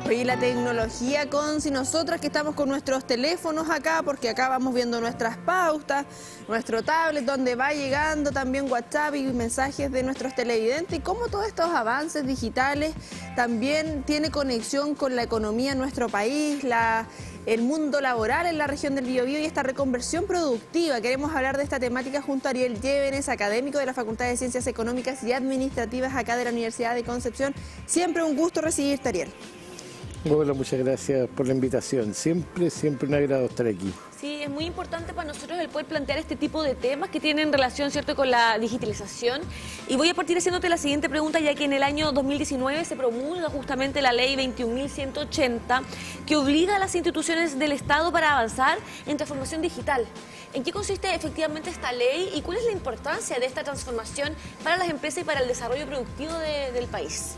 Oye, la tecnología, Conci, nosotras que estamos con nuestros teléfonos acá, porque acá vamos viendo nuestras pautas, nuestro tablet, donde va llegando también WhatsApp y mensajes de nuestros televidentes, y cómo todos estos avances digitales también tiene conexión con la economía en nuestro país, el mundo laboral en la región del Biobío y esta reconversión productiva. Queremos hablar de esta temática junto a Ariel Llévenes, académico de la Facultad de Ciencias Económicas y Administrativas acá de la Universidad de Concepción. Siempre un gusto recibirte, Ariel. Hola, muchas gracias por la invitación. Siempre un agrado estar aquí. Sí, es muy importante para nosotros el poder plantear este tipo de temas que tienen relación, ¿cierto?, con la digitalización. Y voy a partir haciéndote la siguiente pregunta, ya que en el año 2019 se promulga justamente la ley 21.180, que obliga a las instituciones del Estado para avanzar en transformación digital. ¿En qué consiste efectivamente esta ley y cuál es la importancia de esta transformación para las empresas y para el desarrollo productivo del país?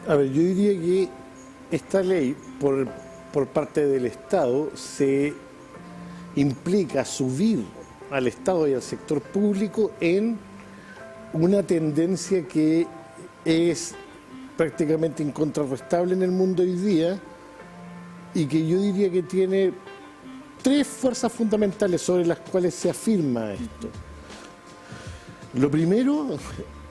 A ver, yo diría que esta ley, por parte del Estado, se implica subir al Estado y al sector público en una tendencia que es prácticamente incontrarrestable en el mundo hoy día y que yo diría que tiene tres fuerzas fundamentales sobre las cuales se afirma esto. Lo primero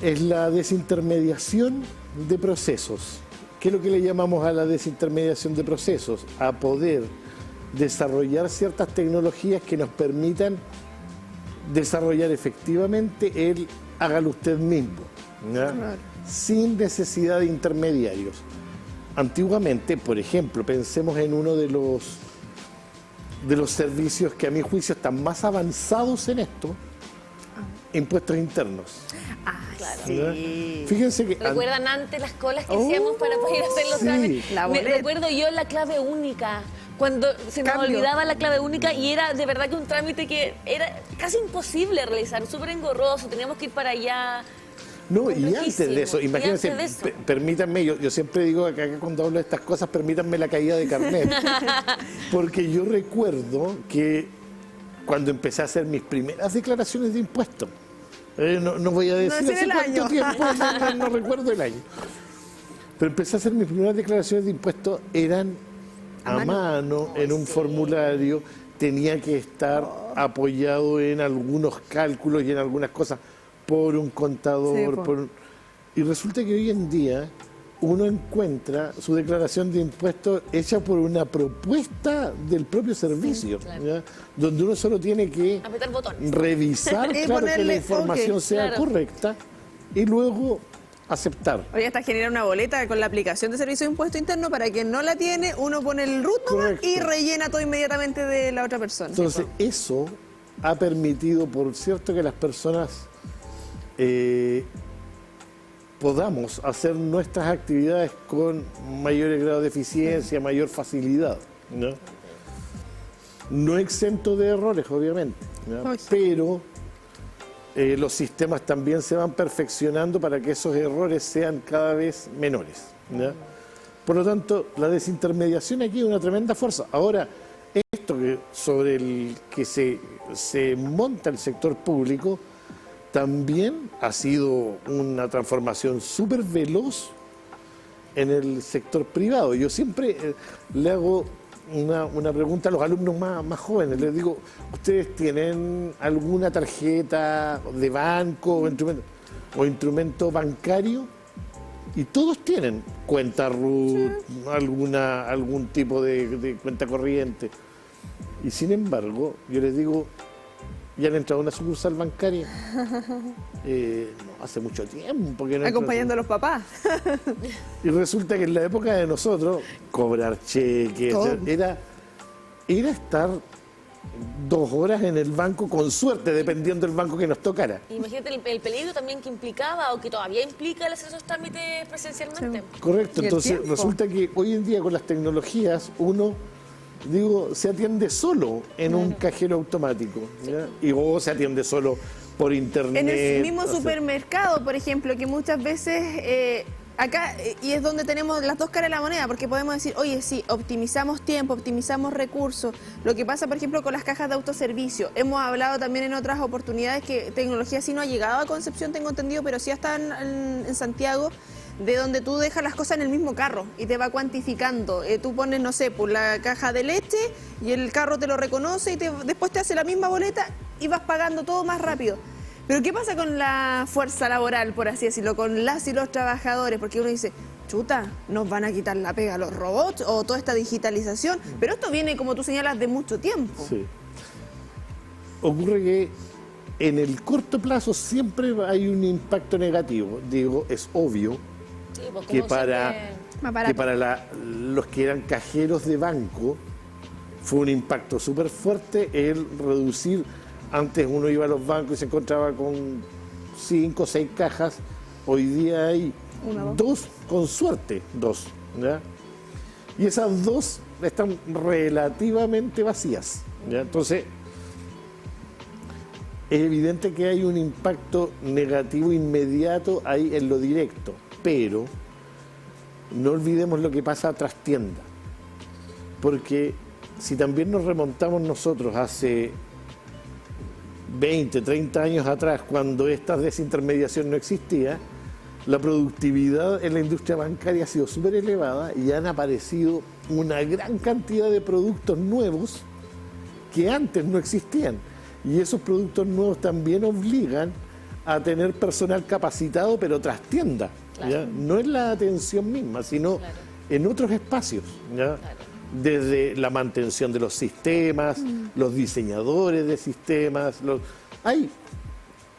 es la desintermediación de procesos. ¿Qué es lo que le llamamos a la desintermediación de procesos? A poder desarrollar ciertas tecnologías que nos permitan desarrollar efectivamente el hágalo usted mismo, ¿ya? Claro. Sin necesidad de intermediarios. Antiguamente, por ejemplo, pensemos en uno de los servicios que a mi juicio están más avanzados en esto, impuestos internos. Ah, claro. Sí. Fíjense que ¿Recuerdan antes las colas que hacíamos para poder hacer los trámites? Me recuerdo yo la clave única, cuando se nos olvidaba la clave única y era de verdad que un trámite que era casi imposible realizar, súper engorroso, teníamos que ir para allá. No, y antes de eso, imagínense, permítanme, yo siempre digo acá cuando hablo de estas cosas, permítanme la caída de carnet, porque yo recuerdo que cuando empecé a hacer mis primeras declaraciones de impuestos, no voy a decir hace cuánto tiempo, no recuerdo el año, pero empecé a hacer mis primeras declaraciones de impuestos, eran a mano en un formulario, tenía que estar apoyado en algunos cálculos y en algunas cosas por un contador, y resulta que hoy en día uno encuentra su declaración de impuestos hecha por una propuesta del propio servicio, ¿ya? Donde uno solo tiene que revisar claro, que la información sea correcta y luego aceptar. Oye, hasta generar una boleta con la aplicación de servicio de impuesto interno para quien no la tiene, uno pone el RUT y rellena todo inmediatamente de la otra persona. Entonces, eso ha permitido, por cierto, que las personas podamos hacer nuestras actividades con mayores grados de eficiencia, mayor facilidad, ¿no? No exento de errores, obviamente, ¿no? Pero los sistemas también se van perfeccionando para que esos errores sean cada vez menores, ¿no? Por lo tanto, la desintermediación aquí es una tremenda fuerza. Ahora, esto sobre el que se monta el sector público, también ha sido una transformación súper veloz en el sector privado. Yo siempre le hago una pregunta a los alumnos más jóvenes. Les digo, ¿ustedes tienen alguna tarjeta de banco o instrumento bancario? Y todos tienen cuenta RUT, algún tipo de cuenta corriente. Y sin embargo, yo les digo, ¿ya han entrado a una sucursal bancaria? No, hace mucho tiempo que no. Acompañando a los papás. Y resulta que en la época de nosotros, cobrar cheques, era estar 2 horas en el banco, con suerte, dependiendo del banco que nos tocara. Imagínate el peligro también que implicaba, o que todavía implica, el hacer esos trámites presencialmente. Sí. Correcto, entonces resulta que hoy en día con las tecnologías uno, se atiende solo en un cajero automático, ¿ya? O se atiende solo por internet. En el mismo supermercado, por ejemplo, que muchas veces acá, y es donde tenemos las dos caras de la moneda, porque podemos decir, oye, sí, optimizamos tiempo, optimizamos recursos. Lo que pasa, por ejemplo, con las cajas de autoservicio. Hemos hablado también en otras oportunidades que tecnología sí no ha llegado a Concepción, tengo entendido, pero sí está en Santiago, de donde tú dejas las cosas en el mismo carro y te va cuantificando. Tú pones, no sé, pues la caja de leche y el carro te lo reconoce y después te hace la misma boleta y vas pagando todo más rápido. Pero ¿qué pasa con la fuerza laboral, por así decirlo, con las y los trabajadores? Porque uno dice, chuta, nos van a quitar la pega a los robots o toda esta digitalización, pero esto viene, como tú señalas, de mucho tiempo. Sí. Ocurre que en el corto plazo siempre hay un impacto negativo. Digo, es obvio Sí, pues, que como para los que eran cajeros de banco fue un impacto súper fuerte el reducir. Antes uno iba a los bancos y se encontraba con 5 o 6 cajas. Hoy día hay 2, con suerte, 2. ¿Ya? Y esas 2 están relativamente vacías. ¿Ya? Entonces, es evidente que hay un impacto negativo inmediato ahí en lo directo. Pero no olvidemos lo que pasa tras tienda. Porque si también nos remontamos nosotros hace 20, 30 años atrás, cuando esta desintermediación no existía, la productividad en la industria bancaria ha sido súper elevada y han aparecido una gran cantidad de productos nuevos que antes no existían. Y esos productos nuevos también obligan a tener personal capacitado, pero tras tienda. Claro. ¿Ya? No en la atención misma, sino en otros espacios. ¿Ya? Desde la mantención de los sistemas, los diseñadores de sistemas, hay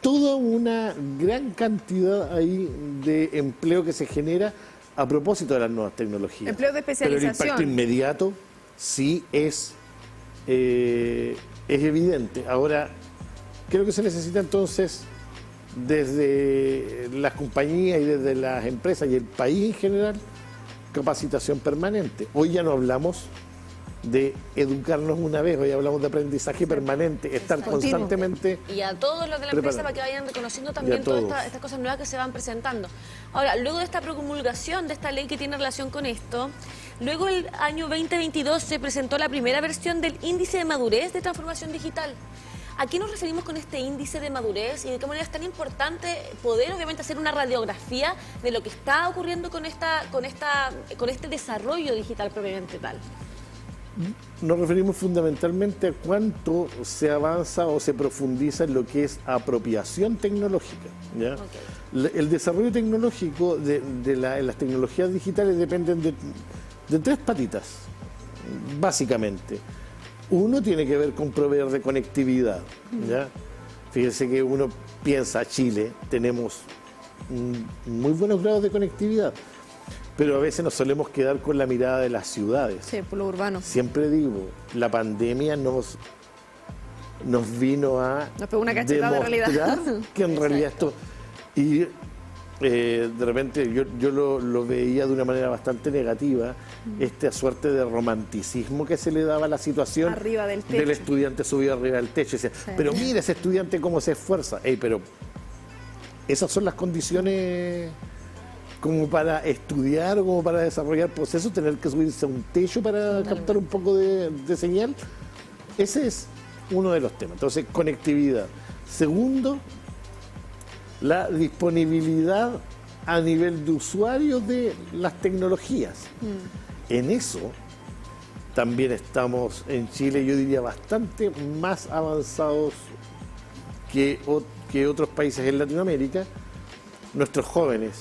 toda una gran cantidad ahí de empleo que se genera a propósito de las nuevas tecnologías. Empleo de especialización. Pero el impacto inmediato sí es evidente. Ahora, creo que se necesita entonces desde las compañías y desde las empresas y el país en general, capacitación permanente. Hoy ya no hablamos de educarnos una vez, hoy hablamos de aprendizaje permanente, estar constantemente... Y a todos los de la empresa para que vayan reconociendo también todas estas cosas nuevas que se van presentando. Ahora, luego de esta promulgación de esta ley que tiene relación con esto, luego el año 2022 se presentó la primera versión del índice de madurez de transformación digital. ¿A qué nos referimos con este índice de madurez y de qué manera es tan importante poder obviamente hacer una radiografía de lo que está ocurriendo con este desarrollo digital propiamente tal? Nos referimos fundamentalmente a cuánto se avanza o se profundiza en lo que es apropiación tecnológica. ¿Ya? Okay. El desarrollo tecnológico en las tecnologías digitales dependen de 3 patitas, básicamente. Uno tiene que ver con proveer de conectividad. ¿Ya? Fíjense que uno piensa, Chile, tenemos muy buenos grados de conectividad, pero a veces nos solemos quedar con la mirada de las ciudades. Sí, por lo urbano. Siempre digo, la pandemia nos vino a pegó una cachetada demostrar de realidad. Que en realidad esto... Y de repente yo lo veía de una manera bastante negativa, esta suerte de romanticismo que se le daba a la situación arriba del techo. Del estudiante subido arriba del techo. Y decía, pero mira ese estudiante cómo se esfuerza. Pero esas son las condiciones como para estudiar o como para desarrollar procesos, tener que subirse a un techo para captar un poco de señal. Ese es uno de los temas. Entonces, conectividad. Segundo, la disponibilidad a nivel de usuario de las tecnologías. En eso también estamos en Chile, yo diría, bastante más avanzados que otros países en Latinoamérica. Nuestros jóvenes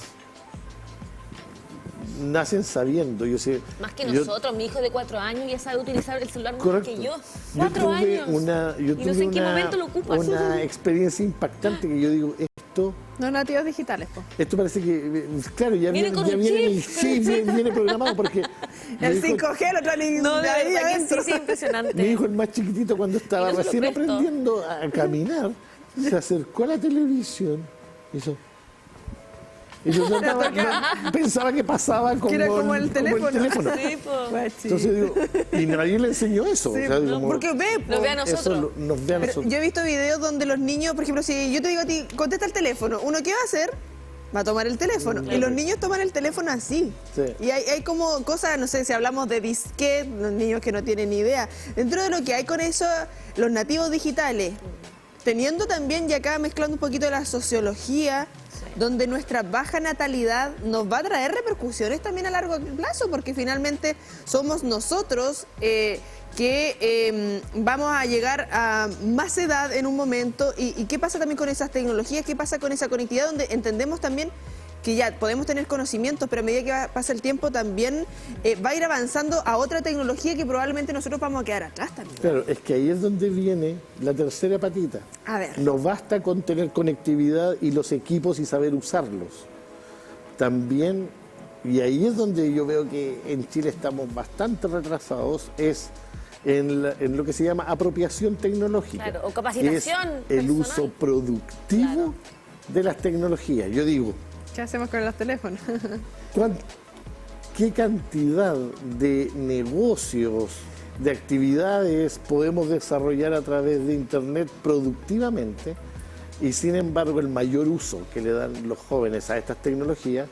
nacen sabiendo. Más que nosotros, mi hijo de 4 años ya sabe utilizar el celular más que yo. 4 años. Yo y no sé en qué momento lo ocupas. Una experiencia impactante que yo digo, esto... No nativos digitales, po. Esto parece que, claro, ya viene programado porque... El 5G, el otro de ahí adentro. Sí, impresionante. Mi hijo, el más chiquitito, cuando estaba recién aprendiendo a caminar, se acercó a la televisión y hizo... Y yo pensaba que pasaba como el teléfono. Sí, entonces digo, y nadie le enseñó eso. Sí, o sea, como, porque nos ve a nosotros. Nos ve a nosotros. Yo he visto videos donde los niños, por ejemplo, si yo te digo a ti, contesta el teléfono, ¿uno qué va a hacer? Va a tomar el teléfono. Y los niños toman el teléfono así. Sí. Y hay como cosas, no sé, si hablamos de disquete, los niños que no tienen ni idea. Dentro de lo que hay con eso, los nativos digitales, teniendo también, y acá mezclando un poquito de la sociología, donde nuestra baja natalidad nos va a traer repercusiones también a largo plazo, porque finalmente somos nosotros que vamos a llegar a más edad en un momento. ¿Y qué pasa también con esas tecnologías? ¿Qué pasa con esa conectividad? Donde entendemos también que ya podemos tener conocimientos, pero a medida que pasa el tiempo también va a ir avanzando a otra tecnología que probablemente nosotros vamos a quedar atrás también. Claro, es que ahí es donde viene la tercera patita. A ver. No basta con tener conectividad y los equipos y saber usarlos. También, y ahí es donde yo veo que en Chile estamos bastante retrasados, es en lo que se llama apropiación tecnológica. Claro, o capacitación es el personal. uso productivo de las tecnologías. Yo digo, ¿qué hacemos con los teléfonos? ¿qué cantidad de negocios, de actividades podemos desarrollar a través de Internet productivamente? Y sin embargo, el mayor uso que le dan los jóvenes a estas tecnologías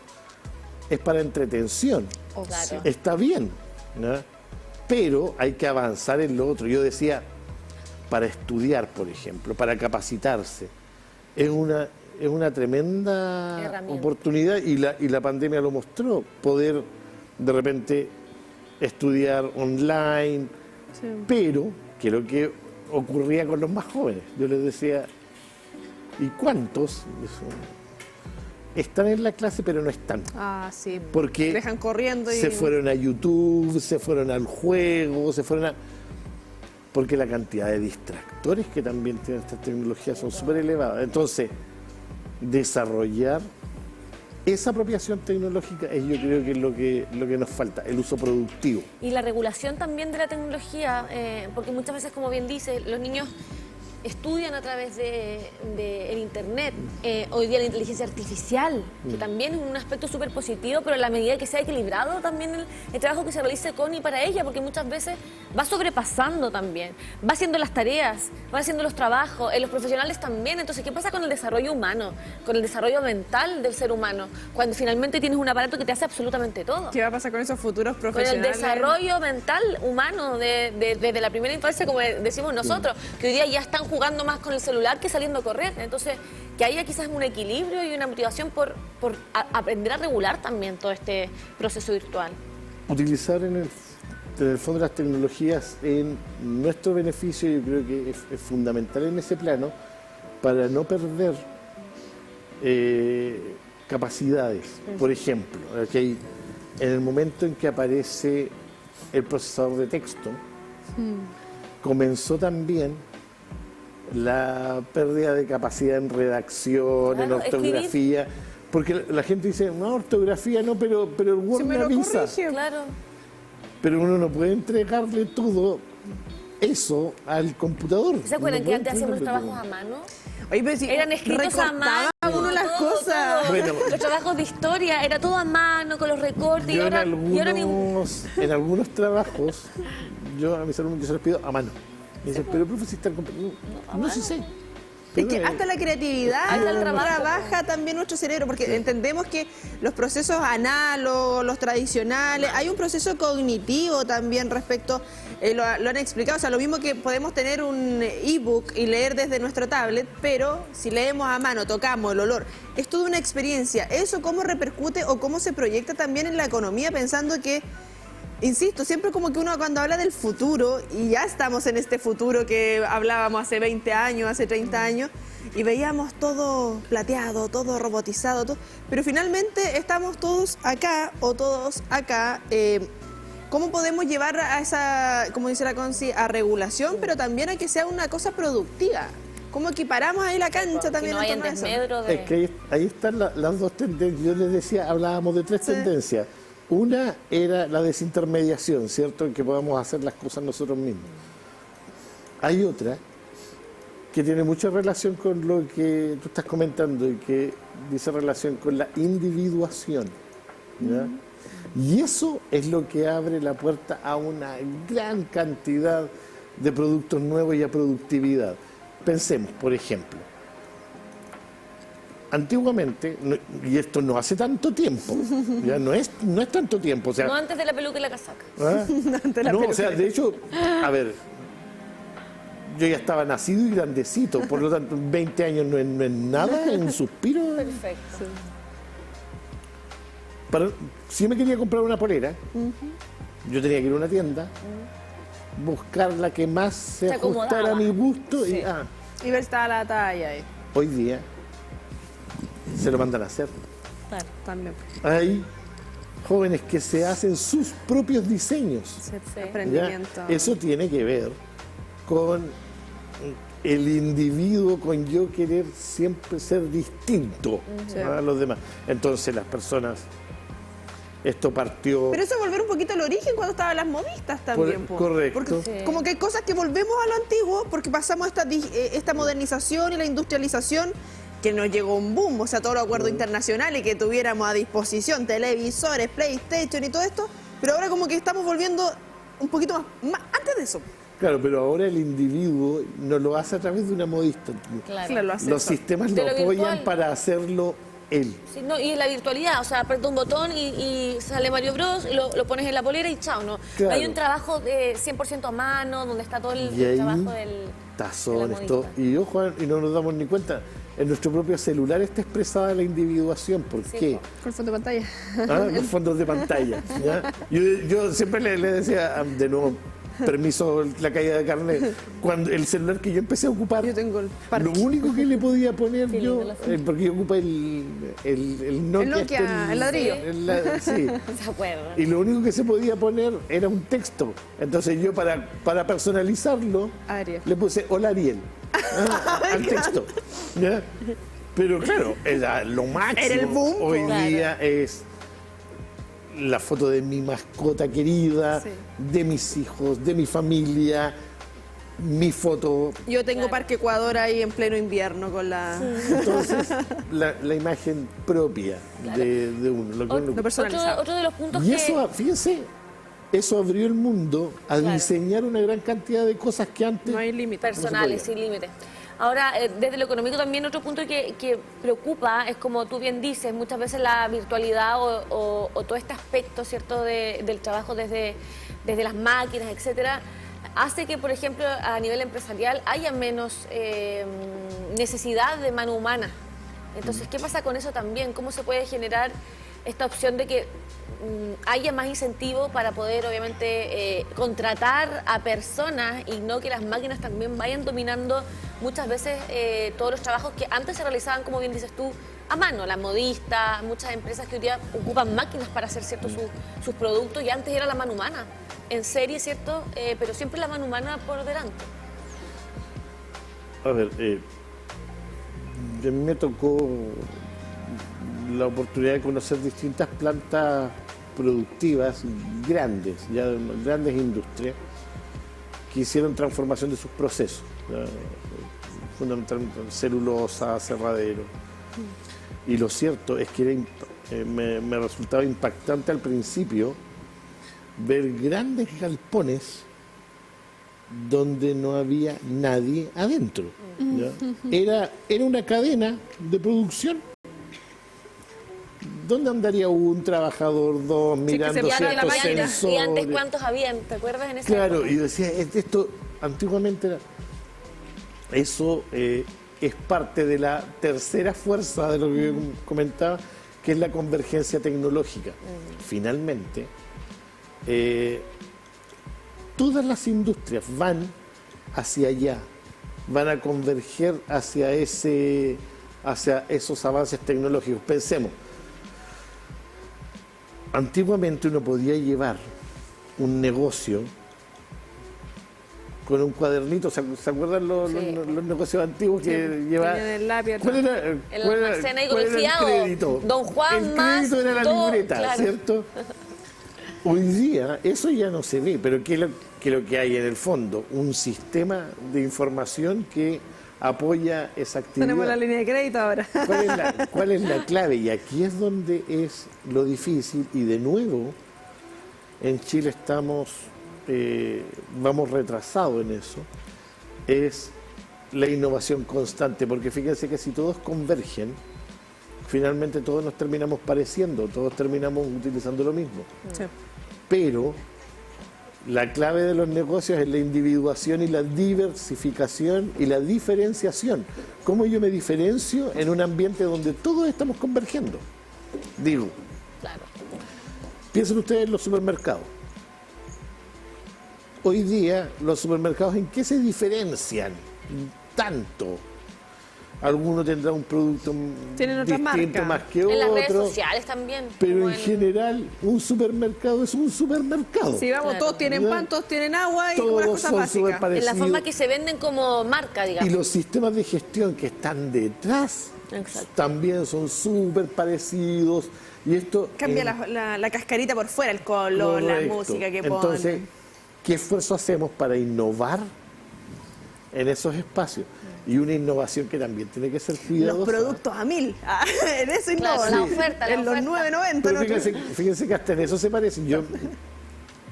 es para entretención. Claro. Está bien, ¿no? Pero hay que avanzar en lo otro. Yo decía, para estudiar, por ejemplo, para capacitarse, es una tremenda herramienta, oportunidad y la pandemia lo mostró, poder de repente estudiar online, Sí. pero que lo que ocurría con los más jóvenes, yo les decía, ¿y cuántos están en la clase pero no están? Ah, sí. Porque dejan corriendo y se fueron a YouTube, se fueron al juego, porque la cantidad de distractores que también tienen estas tecnologías son súper elevadas. Entonces, desarrollar esa apropiación tecnológica es, yo creo que es lo que nos falta, el uso productivo. Y la regulación también de la tecnología, porque muchas veces, como bien dice, los niños estudian a través del Internet. Hoy día la inteligencia artificial, que también es un aspecto súper positivo, pero en la medida que sea equilibrado también el trabajo que se realice con y para ella, porque muchas veces va sobrepasando también, va haciendo las tareas, va haciendo los trabajos, los profesionales también. Entonces, ¿qué pasa con el desarrollo humano, con el desarrollo mental del ser humano, cuando finalmente tienes un aparato que te hace absolutamente todo? ¿qué va a pasar con esos futuros Con el profesionales? desarrollo mental humano desde la primera infancia, como decimos nosotros, que hoy día ya están jugando más con el celular que saliendo a correr. Entonces, que haya quizás un equilibrio y una motivación por aprender a regular también todo este proceso virtual. Utilizar en el fondo las tecnologías en nuestro beneficio, yo creo que es fundamental en ese plano para no perder capacidades. Por ejemplo, aquí en el momento en que aparece el procesador de texto, comenzó también la pérdida de capacidad en redacción, Claro, en ortografía, porque la gente dice, no, ortografía no, pero el Word Si me me lo avisa. corrige. Claro. Pero uno no puede entregarle todo eso al computador. ¿Se acuerdan No que puede antes hacíamos los entregarle trabajos a mano? Oye, pero si Eran escritos a mano. recortaba uno las todo, cosas. todo. Bueno. Los trabajos de historia, era todo a mano, con los recortes. todo. Y Yo ahora en algunos trabajos, yo a mis alumnos yo se los pido a mano. Me dicen, pero profe, si está no sí sé. Es que hasta la creatividad Hasta el trabajo. trabaja también nuestro cerebro, porque entendemos que los procesos análogos, los tradicionales, hay un proceso cognitivo también respecto, lo han explicado, o sea, lo mismo que podemos tener un ebook y leer desde nuestro tablet, pero si leemos a mano, tocamos el olor, es toda una experiencia. ¿Eso cómo repercute o cómo se proyecta también en la economía, pensando que... Insisto, siempre como que uno cuando habla del futuro, y ya estamos en este futuro que hablábamos hace 20 años, hace 30 años, y veíamos todo plateado, todo robotizado, todo, pero finalmente estamos todos acá o todos acá. ¿Cómo podemos llevar a esa, como dice la Conci, a regulación, pero también a que sea una cosa productiva? ¿Cómo equiparamos ahí la cancha también? no hay en en torno a eso? desmedro de... Es que ahí están las dos tendencias. Yo les decía, hablábamos de tres tendencias. Una era la desintermediación, ¿cierto? En que podamos hacer las cosas nosotros mismos. Hay otra que tiene mucha relación con lo que tú estás comentando y que dice relación con la individuación, ¿ya? Y eso es lo que abre la puerta a una gran cantidad de productos nuevos y a productividad. Pensemos, por ejemplo, antiguamente, y esto no hace tanto tiempo, ya no es tanto tiempo, o sea, No antes de la peluca y la casaca. ¿ah? No, o sea, de hecho, a ver, yo ya estaba nacido y grandecito, por lo tanto 20 años no es nada, es un suspiro. Perfecto. Si yo me quería comprar una polera, yo tenía que ir a una tienda, buscar la que más se ajustara a mi gusto y ver si estaba la talla ahí. Hoy día se lo mandan a hacer. Claro, también. Hay jóvenes que se hacen sus propios diseños. Emprendimiento. Eso tiene que ver con el individuo, con yo querer siempre ser distinto a los demás. Entonces las personas, esto partió... Pero eso es volver un poquito al origen cuando estaban las modistas también. Correcto. Porque como que hay cosas que volvemos a lo antiguo porque pasamos esta modernización y la industrialización, que nos llegó un boom, o sea, todos los acuerdos internacionales que tuviéramos a disposición, televisores, PlayStation y todo esto, pero ahora como que estamos volviendo un poquito más antes de eso. Claro, pero ahora el individuo no lo hace a través de una modista. Claro, lo hace los sistemas lo apoyan virtual para hacerlo él. Sí, no, y la virtualidad, o sea, aprieta un botón y sale Mario Bros, lo pones en la polera y chao, ¿no? Claro. Hay un trabajo de 100% a mano, donde está todo el trabajo del... Tazones, todo. Y yo, Juan, y no nos damos ni cuenta, en nuestro propio celular está expresada la individuación. ¿Por qué? Con fondo de pantalla. Con fondos de pantalla. ¿Ya? Yo siempre le decía, de nuevo, permiso la caída de carnet, cuando el celular que yo empecé a ocupar, yo tengo lo único que le podía poner yo, porque yo ocupé el Nokia, el ladrillo. Sí. ¿Se acuerdan? Y lo único que se podía poner era un texto. Entonces yo para personalizarlo le puse hola Ariel al texto. ¿Ya? Pero claro, era lo máximo. Era el boom. Hoy día es la foto de mi mascota querida, de mis hijos, de mi familia, mi foto. Yo tengo Parque Ecuador ahí en pleno invierno con la... Entonces, la imagen propia de uno. Lo personalizado. Otro de los puntos y eso, fíjense, eso abrió el mundo a diseñar una gran cantidad de cosas que antes... No hay límites. Personales, sin límites. Ahora, desde lo económico también otro punto que preocupa es, como tú bien dices, muchas veces la virtualidad o todo este aspecto, ¿cierto?, del trabajo desde las máquinas, etcétera, hace que, por ejemplo, a nivel empresarial haya menos necesidad de mano humana. Entonces, ¿qué pasa con eso también? ¿Cómo se puede generar esta opción de que haya más incentivo para poder, obviamente, contratar a personas y no que las máquinas también vayan dominando muchas veces todos los trabajos que antes se realizaban, como bien dices tú, a mano? La modista, muchas empresas que hoy día ocupan máquinas para hacer, ¿cierto?, sus productos, y antes era la mano humana, en serie, ¿cierto?, pero siempre la mano humana por delante. A ver, a mí me tocó la oportunidad de conocer distintas plantas productivas grandes, ya grandes industrias, que hicieron transformación de sus procesos, fundamentalmente celulosa, aserradero. Y lo cierto es que me resultaba impactante al principio ver grandes galpones donde no había nadie adentro. Era una cadena de producción. ¿Dónde andaría un trabajador, dos, mirando ciertos sensores? ¿Y antes cuántos habían? ¿Te acuerdas en esa época? Claro, y decía, esto antiguamente era... Eso es parte de la tercera fuerza de lo que yo comentaba, que es la convergencia tecnológica. Finalmente, todas las industrias van hacia allá, van a converger hacia esos avances tecnológicos. Pensemos, antiguamente uno podía llevar un negocio con un cuadernito. ¿Se acuerdan los negocios antiguos que llevaban el lápiz? ¿Cuál era el crédito? Don Juan el más crédito era la libreta, claro. ¿cierto? Hoy día eso ya no se ve, pero ¿qué es lo que hay en el fondo? Un sistema de información que apoya esa actividad. Tenemos la línea de crédito ahora. ¿Cuál es la clave? Y aquí es donde es lo difícil, y de nuevo en Chile vamos retrasados en eso, es la innovación constante, porque fíjense que si todos convergen, finalmente todos nos terminamos pareciendo, todos terminamos utilizando lo mismo. Sí. Pero la clave de los negocios es la individuación y la diversificación y la diferenciación. ¿Cómo yo me diferencio en un ambiente donde todos estamos convergiendo? Digo, Claro. piensen ustedes en los supermercados. Hoy día, los supermercados, ¿en qué se diferencian tanto? Alguno tendrá un producto Tienen otras distinto marcas. más que En las redes otro, sociales también. pero como en general un supermercado es un supermercado. Si vamos, Claro. todos tienen pan, todos tienen agua y Todos unas cosas son básicas. súper En parecidos. la forma que se venden como marca, Y digamos. los sistemas de gestión que están detrás Exacto. también son súper parecidos. Y esto Cambia la cascarita por fuera, el color, la correcto. música que Entonces, ponen. ¿qué esfuerzo hacemos para innovar en esos espacios? Y una innovación que también tiene que ser cuidadosa. Los productos a 1000. En eso Claro, innovan. la oferta, la En los oferta. 9.90. Pero ¿no? fíjense que hasta en eso se parecen.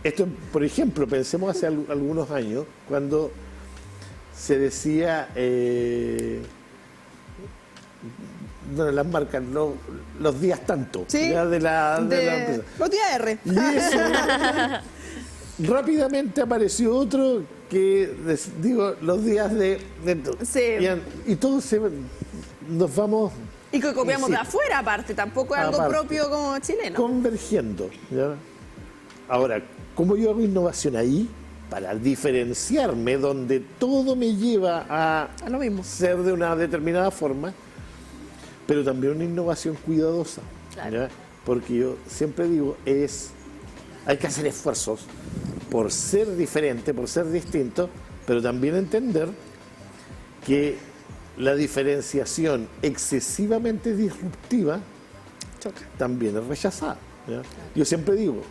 Esto, por ejemplo, pensemos hace algunos años, cuando se decía, bueno, las marcas, los días tanto, Sí, ya de la empresa. Botella R. Y eso, rápidamente apareció otro que, digo, los días de Sí. y todos nos vamos Y que copiamos Sí. de afuera, aparte. Tampoco es algo Aparte. propio como chileno. convergiendo. ¿Ya? Ahora, ¿cómo yo hago innovación ahí? Para diferenciarme, donde todo me lleva a A lo mismo. ser de una determinada forma, pero también una innovación cuidadosa. Claro. ¿Ya? Porque yo siempre digo, hay que hacer esfuerzos por ser diferente, por ser distinto, pero también entender que la diferenciación excesivamente disruptiva Choca. también es rechazada. ¿Ya? Yo siempre digo,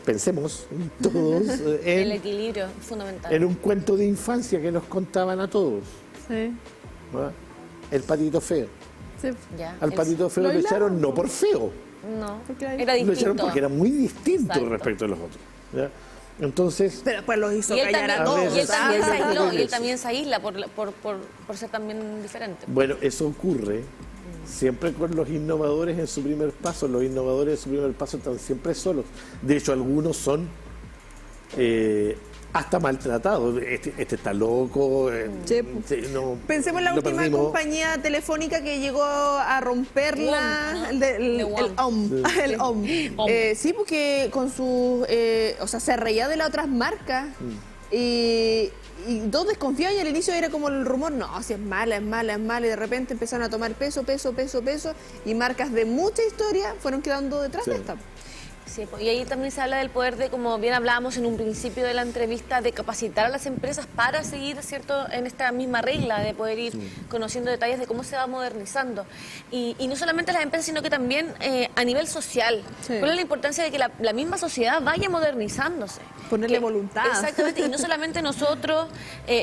pensemos todos El equilibrio es fundamental. en un cuento de infancia que nos contaban a todos. Sí. ¿verdad? El patito feo. Sí. Ya, Al patito feo Lo lo echaron aislaron, no por feo, No, Porque ahí- era lo distinto. echaron porque era muy distinto Exacto. respecto a los otros. ¿ya? Entonces, Pero después los hizo Y él callar a también, todos. y él también se Ah, aisló, y él eso. también se aísla por ser también diferente. bueno, eso ocurre siempre con los innovadores en su primer paso. Los innovadores en su primer paso están siempre solos. De hecho, algunos son hasta maltratados. Este está loco. Sí. No, Pensemos en la lo última perdimos. compañía telefónica que llegó a romperla, WOM, ¿no? el De WOM. OM. El OM. OM. Sí, porque con sus... o sea, se reía de las otras marcas y todos desconfiaban y al inicio era como el rumor, no, si es mala, es mala, es mala, y de repente empezaron a tomar peso y marcas de mucha historia fueron quedando detrás Sí. de esta. Sí, y ahí también se habla del poder de, como bien hablábamos en un principio de la entrevista, de capacitar a las empresas para seguir, ¿cierto?, en esta misma regla de poder ir conociendo detalles de cómo se va modernizando. Y no solamente las empresas, sino que también a nivel social. Sí. ¿Cuál es la importancia de que la misma sociedad vaya modernizándose? Ponerle Que- voluntad. Exactamente, y no solamente nosotros,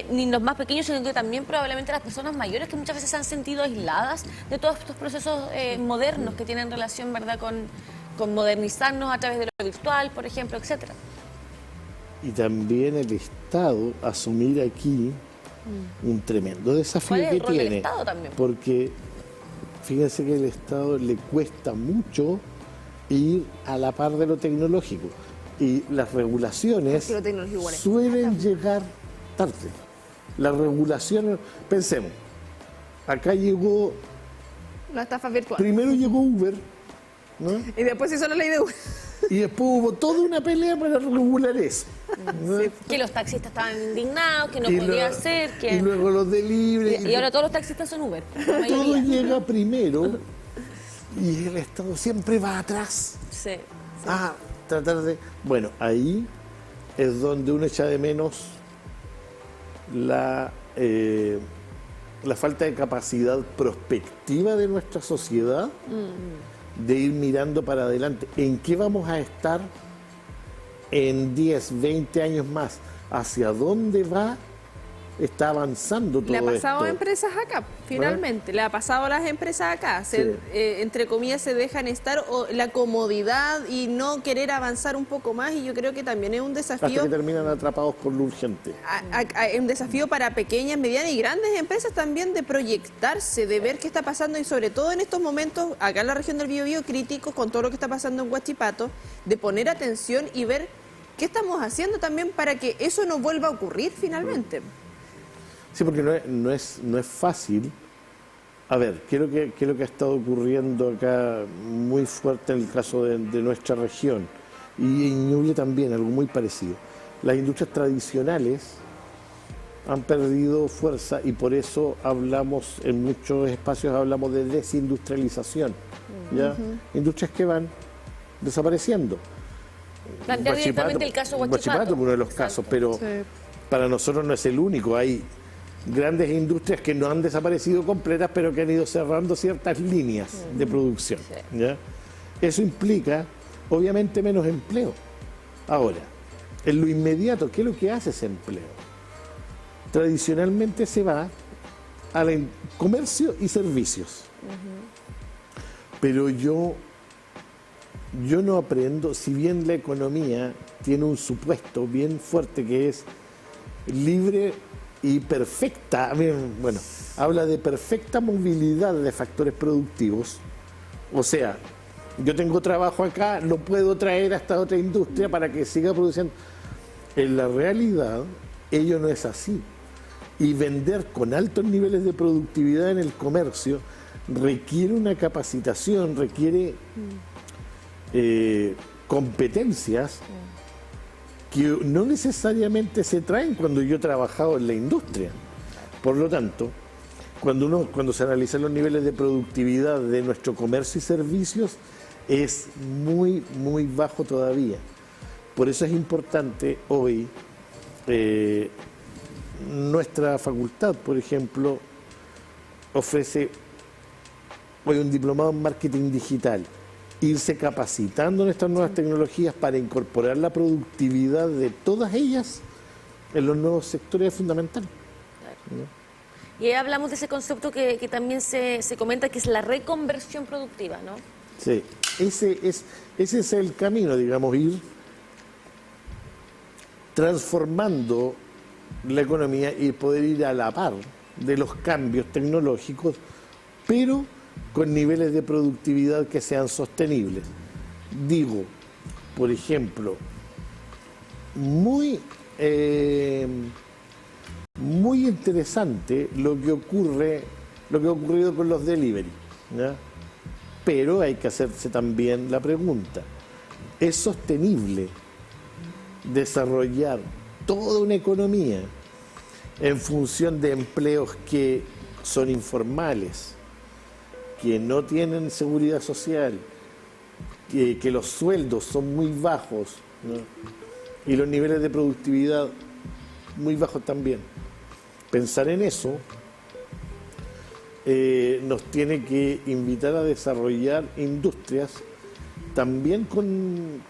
ni los más pequeños, sino que también probablemente las personas mayores que muchas veces se han sentido aisladas de todos estos procesos modernos que tienen relación, ¿verdad?, con modernizarnos a través de lo virtual, por ejemplo, etcétera. Y también el Estado asumir aquí un tremendo desafío ¿Cuál es el que rol del tiene. Estado también? Porque fíjense que al Estado le cuesta mucho ir a la par de lo tecnológico. Y las regulaciones Porque lo tecnológico igual es suelen llegar tarde. Las regulaciones, pensemos, acá llegó, Las estafas virtuales. primero llegó Uber, ¿no? Y después hizo la ley de... Y después hubo toda una pelea para regular eso. ¿no? Que los taxistas estaban indignados, que no Y podía lo- ser, que... Y luego los delivery. Y ahora todos los taxistas son Uber, la todo mayoría. llega primero y el Estado siempre va atrás Sí. a tratar de... Bueno, ahí es donde uno echa de menos la falta de capacidad prospectiva de nuestra sociedad de ir mirando para adelante. ¿En qué vamos a estar en 10, 20 años más? ¿Hacia dónde está avanzando todo Le ha pasado esto? a empresas acá, finalmente. Le ha pasado a las empresas acá. Sí. Entre comillas, se dejan estar la comodidad y no querer avanzar un poco más. Y yo creo que también es un Hasta desafío. que terminan atrapados por lo urgente. Un desafío para pequeñas, medianas y grandes empresas también de proyectarse, de ver qué está pasando y sobre todo en estos momentos, acá en la región del Biobío, críticos con todo lo que está pasando en Huachipato, de poner atención y ver ¿Qué estamos haciendo también para que eso no vuelva a ocurrir finalmente? Sí, porque no es fácil. A ver, ¿qué es lo que ha estado ocurriendo acá muy fuerte en el caso de nuestra región? Y en Ñuble también, algo muy parecido. Las industrias tradicionales han perdido fuerza y por eso hablamos, en muchos espacios hablamos de desindustrialización. ¿Ya? Industrias que van desapareciendo. Plantear directamente el caso Huachipato. Uno de los casos, pero para nosotros no es el único. Hay grandes industrias que no han desaparecido completas, pero que han ido cerrando ciertas líneas de producción. ¿Ya? Eso implica, obviamente, menos empleo. Ahora, en lo inmediato, ¿qué es lo que hace ese empleo? Tradicionalmente se va al comercio y servicios. Pero yo no aprendo, si bien la economía tiene un supuesto bien fuerte que es libre y perfecta, bueno, habla de perfecta movilidad de factores productivos, o sea, yo tengo trabajo acá, lo puedo traer a esta otra industria para que siga produciendo. En la realidad, ello no es así. Y vender con altos niveles de productividad en el comercio requiere una capacitación, requiere competencias que no necesariamente se traen cuando yo he trabajado en la industria. Por lo tanto, cuando se analizan los niveles de productividad de nuestro comercio y servicios, es muy, muy bajo todavía. Por eso es importante hoy, nuestra facultad, por ejemplo, ofrece hoy un diplomado en marketing digital, irse capacitando en estas nuevas tecnologías para incorporar la productividad de todas ellas en los nuevos sectores fundamental. Y ahí hablamos de ese concepto que también se comenta, que es la reconversión productiva, ¿no? Sí, ese es el camino, digamos, ir transformando la economía y poder ir a la par de los cambios tecnológicos, pero con niveles de productividad que sean sostenibles. Digo, por ejemplo, muy interesante lo que ha ocurrido con los delivery, ¿ya? Pero hay que hacerse también la pregunta, ¿es sostenible desarrollar toda una economía en función de empleos que son informales, que no tienen seguridad social, que los sueldos son muy bajos, ¿no? Y los niveles de productividad muy bajos también? Pensar en eso nos tiene que invitar a desarrollar industrias también con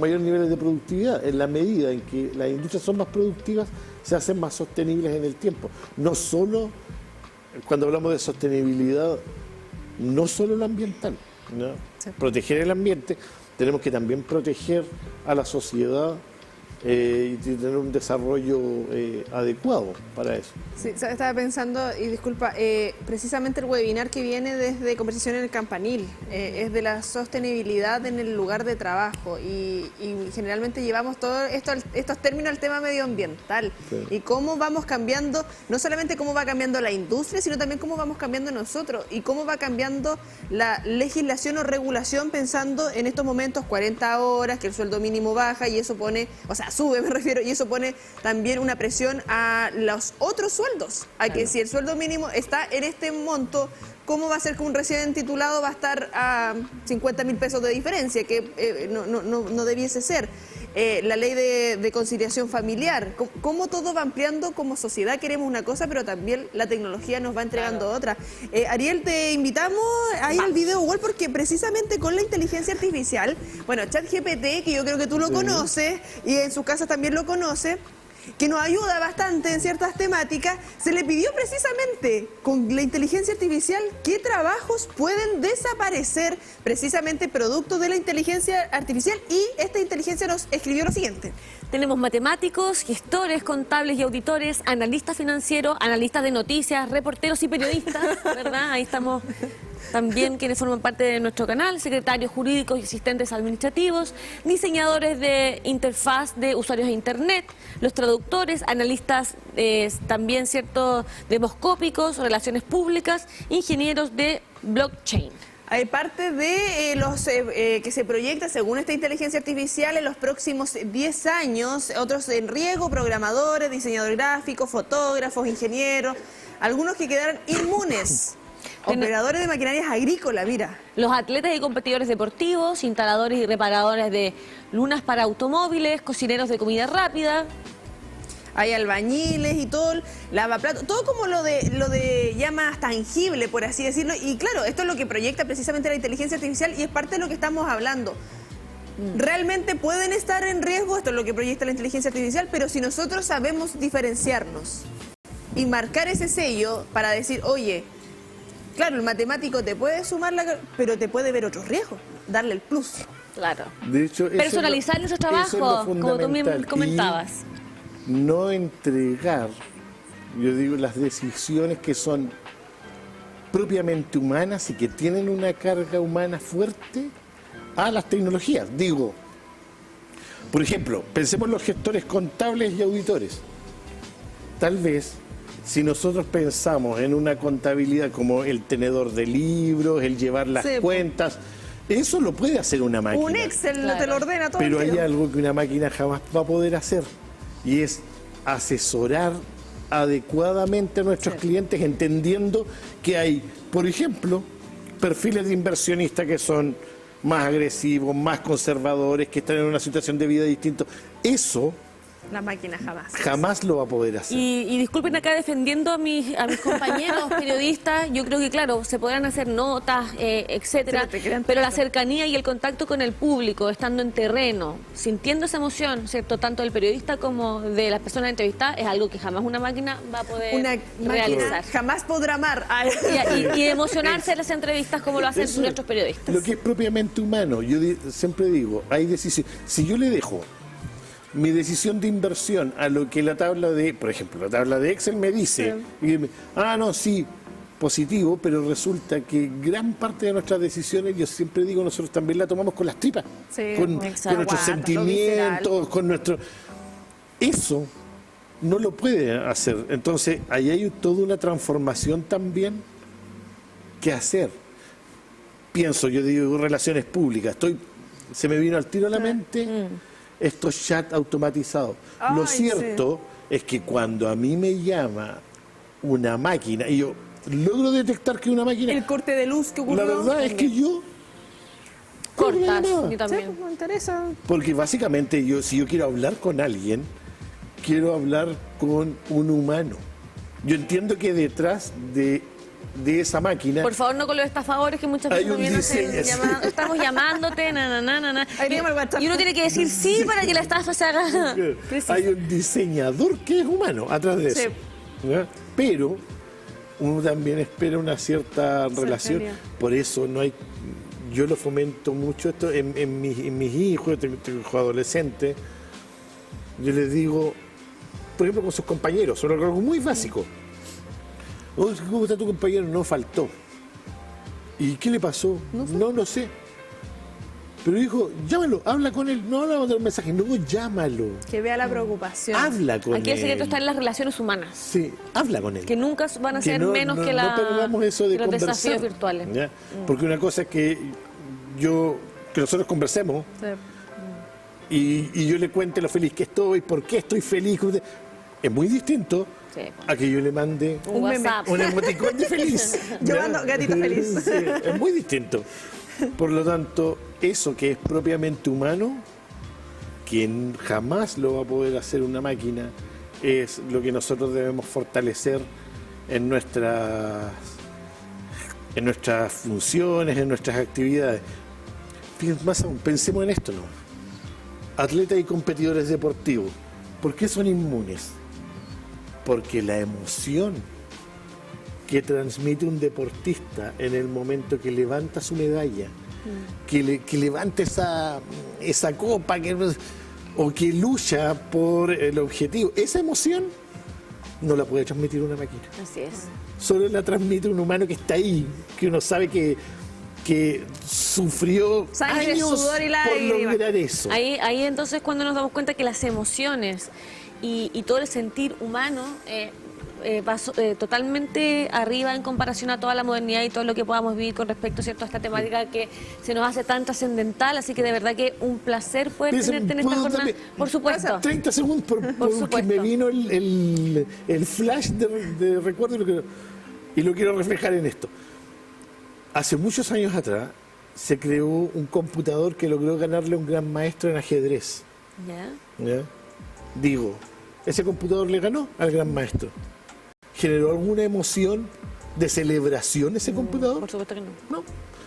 mayor niveles de productividad, en la medida en que las industrias son más productivas, se hacen más sostenibles en el tiempo. No solo, cuando hablamos de sostenibilidad, no solo lo ambiental, ¿no? Sí. Proteger el ambiente, tenemos que también proteger a la sociedad y tener un desarrollo adecuado para eso. Sí, estaba pensando, y disculpa, precisamente el webinar que viene desde Conversación en el Campanil es de la sostenibilidad en el lugar de trabajo y generalmente llevamos todos estos términos al tema medioambiental, sí. Y cómo vamos cambiando, no solamente cómo va cambiando la industria, sino también cómo vamos cambiando nosotros y cómo va cambiando la legislación o regulación pensando en estos momentos 40 horas, que el sueldo mínimo baja y eso pone, o sea, sube me refiero, y eso pone también una presión a los otros sueldos, a que si el sueldo mínimo está en este monto, ¿cómo va a ser que un recién titulado va a estar a 50.000 pesos de diferencia? Que no debiese ser. La ley de conciliación familiar, cómo todo va ampliando, como sociedad queremos una cosa, pero también la tecnología nos va entregando otra. Ariel, te invitamos ahí al video igual porque precisamente con la inteligencia artificial, bueno, ChatGPT, que yo creo que tú lo conoces y en sus casas también lo conoce, que nos ayuda bastante en ciertas temáticas, se le pidió precisamente con la inteligencia artificial qué trabajos pueden desaparecer precisamente producto de la inteligencia artificial y esta inteligencia nos escribió lo siguiente. Tenemos matemáticos, gestores, contables y auditores, analistas financieros, analistas de noticias, reporteros y periodistas, ¿verdad? Ahí estamos también quienes forman parte de nuestro canal, secretarios jurídicos y asistentes administrativos, diseñadores de interfaz de usuarios de Internet, los traductores, analistas también, ¿cierto?, demoscópicos, relaciones públicas, ingenieros de blockchain. Hay parte de los que se proyecta según esta inteligencia artificial en los próximos 10 años, otros en riesgo, programadores, diseñadores gráficos, fotógrafos, ingenieros, algunos que quedaron inmunes, operadores de maquinarias agrícolas, mira. Los atletas y competidores deportivos, instaladores y reparadores de lunas para automóviles, cocineros de comida rápida. Hay albañiles y todo, lavaplatos, todo como lo de ya más tangible, por así decirlo. Y claro, esto es lo que proyecta precisamente la inteligencia artificial y es parte de lo que estamos hablando. Realmente pueden estar en riesgo, esto es lo que proyecta la inteligencia artificial, pero si nosotros sabemos diferenciarnos y marcar ese sello para decir, oye, claro, el matemático te puede sumar, pero te puede ver otros riesgos, darle el plus. Claro. De hecho, personalizar nuestro trabajo, como tú bien comentabas. No entregar, yo digo, las decisiones que son propiamente humanas y que tienen una carga humana fuerte a las tecnologías. Digo, por ejemplo, pensemos en los gestores contables y auditores. Tal vez, si nosotros pensamos en una contabilidad como el tenedor de libros, el llevar las cuentas, eso lo puede hacer una máquina. Un Excel te lo ordena todo. Pero hay algo que una máquina jamás va a poder hacer. Y es asesorar adecuadamente a nuestros clientes, entendiendo que hay, por ejemplo, perfiles de inversionistas que son más agresivos, más conservadores, que están en una situación de vida distinta. Eso la máquina jamás lo va a poder hacer. Y disculpen acá defendiendo a mis compañeros periodistas, yo creo que claro, se podrán hacer notas, etcétera, pero la cercanía y el contacto con el público, estando en terreno, sintiendo esa emoción, ¿cierto?, tanto del periodista como de las personas entrevistadas, es algo que jamás una máquina va a poder realizar. Jamás podrá amar. Y emocionarse en las entrevistas como lo hacen nuestros periodistas. Lo que es propiamente humano, yo siempre digo, hay decisiones. Si yo le dejo mi decisión de inversión a lo que la tabla de, por ejemplo, la tabla de Excel me dice, positivo, pero resulta que gran parte de nuestras decisiones, yo siempre digo, nosotros también la tomamos con las tripas, con nuestros sentimientos, con nuestro... Eso no lo puede hacer. Entonces, ahí hay toda una transformación también que hacer. Pienso, yo digo, relaciones públicas, se me vino al tiro a la mente estos chats automatizados. Lo cierto es que cuando a mí me llama una máquina y yo logro detectar que una máquina... El corte de luz que ocurrió. La verdad es que yo... Cortas, yo también. Me interesa. Porque básicamente si yo quiero hablar con alguien, quiero hablar con un humano. Yo entiendo que detrás de esa máquina... Por favor, no con los estafadores que muchas veces nos vienen a hacer llamadas. Estamos llamándote, y uno tiene que decir sí para que la estafa se haga. Hay un diseñador que es humano atrás de eso. Pero uno también espera una cierta relación. Por eso yo lo fomento mucho esto en mis hijos, tengo hijos adolescentes. Yo les digo, por ejemplo, con sus compañeros, sobre algo muy básico. ¿Cómo está tu compañero? No faltó. ¿Y qué le pasó? No sé. Pero dijo, llámalo, habla con él. No le vamos a dar un mensaje, no, llámalo. Que vea la preocupación. Habla con él. Aquí el secreto está en las relaciones humanas. Sí, habla con él. Que nunca van a ser menos que no perdamos eso de los conversar, desafíos virtuales. ¿ya? Porque una cosa es que nosotros conversemos y yo le cuente lo feliz que estoy, por qué estoy feliz. Es muy distinto a que yo le mande un WhatsApp, un emoticón de feliz. Yo mando gatita feliz. Sí, es muy distinto. Por lo tanto, eso que es propiamente humano, que jamás lo va a poder hacer una máquina, es lo que nosotros debemos fortalecer en nuestras funciones, en nuestras actividades. Más aún, pensemos en esto, ¿no? Atletas y competidores deportivos, ¿por qué son inmunes? Porque la emoción que transmite un deportista en el momento que levanta su medalla, que levanta esa copa, o que lucha por el objetivo, esa emoción no la puede transmitir una máquina. Así es. Solo la transmite un humano que está ahí, que uno sabe que sufrió Sangre, años sudor y por lágrimas. lograr eso. Ahí entonces cuando nos damos cuenta que las emociones y todo el sentir humano va totalmente arriba en comparación a toda la modernidad y todo lo que podamos vivir con respecto, ¿cierto?, a esta temática que se nos hace tan trascendental, así que de verdad que un placer poder tenerte en esta jornada. Por supuesto. 30 segundos porque supuesto. me vino el flash de recuerdo y lo quiero reflejar en esto. Hace muchos años atrás se creó un computador que logró ganarle a un gran maestro en ajedrez. ¿Ya? Digo, ese computador le ganó al gran maestro. ¿Generó alguna emoción de celebración ese computador? Por supuesto que no. No.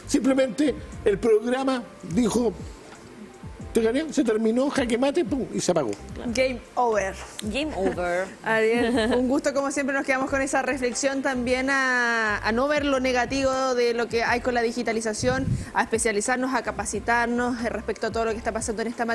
Simplemente el programa dijo, te gané, se terminó, jaque mate, pum, y se apagó. Game over. Game over. Ariel, un gusto como siempre, nos quedamos con esa reflexión también a no ver lo negativo de lo que hay con la digitalización, a especializarnos, a capacitarnos respecto a todo lo que está pasando en esta materia.